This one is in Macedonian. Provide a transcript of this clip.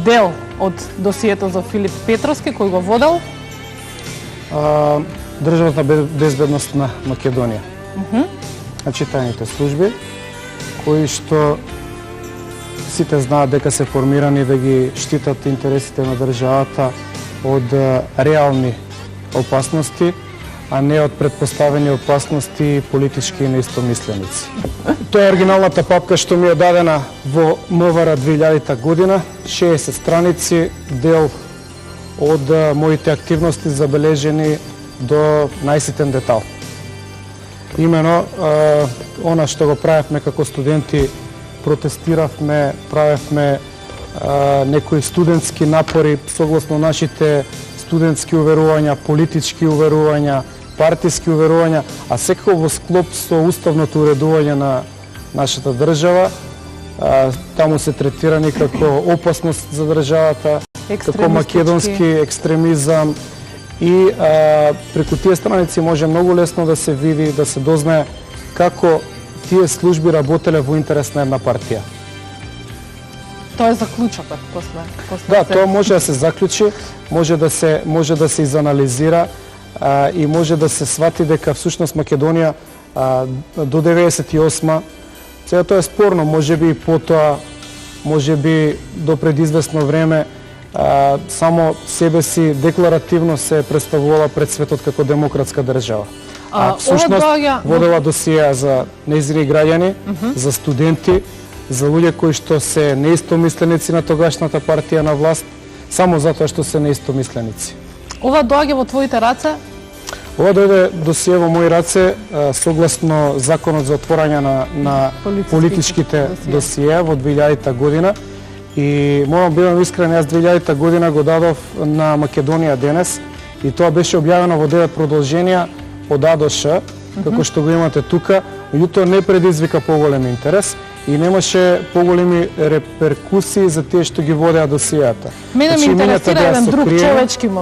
дел од досието за Филип Петровски, кој го водел? Државната безбедност на Македонија. Значи тајните служби, кои што сите знаат дека се формирани да ги штитат интересите на државата од реални опасности, а не од предпоставени опасности и политички неистомисленици. Тоа е оригиналната папка што ми е дадена во МВР 2000 година, 60 страници, дел од моите активности забележени до најситен детал. Имено, она што го правевме како студенти, протестиравме, правевме некои студентски напори согласно нашите студентски уверувања, политички уверувања, партиски уверувања, а секако во склоп со уставното уредување на нашата држава. Таму се третирани како опасност за државата, како македонски екстремизам и преку тие страници може многу лесно да се види, да се дознае како тие служби работеле во интерес на една партија. Тоа е заклучокот после. Да, тоа може да се заклучи, може да се изанализира и може да се свати дека всушност Македонија до 98 сега тоа е спорно, можеби и потоа, можеби до предизвестно време само себе си декларативно се представувала пред светот како демократска држава. А всушност водела досија за нејзини граѓани, за студенти, за луѓе кои што се неистомисленици на тогашната партија на власт, само затоа што се неистомисленици. Ова доаѓа во твоите раце? Ова дојде досие во мои раце согласно законот за отворање на политичките досие во 2000 година. И морам бидам искрен, јас 2000 година го дадов на Македонија денес и тоа беше објавено во 9 продолженија од А до Ш, како што го имате тука, меѓутоа не предизвика поголем интерес и немаше поголеми реперкусии за тие што ги водеа досијата. Мене ме интересира еден друг човечки момент.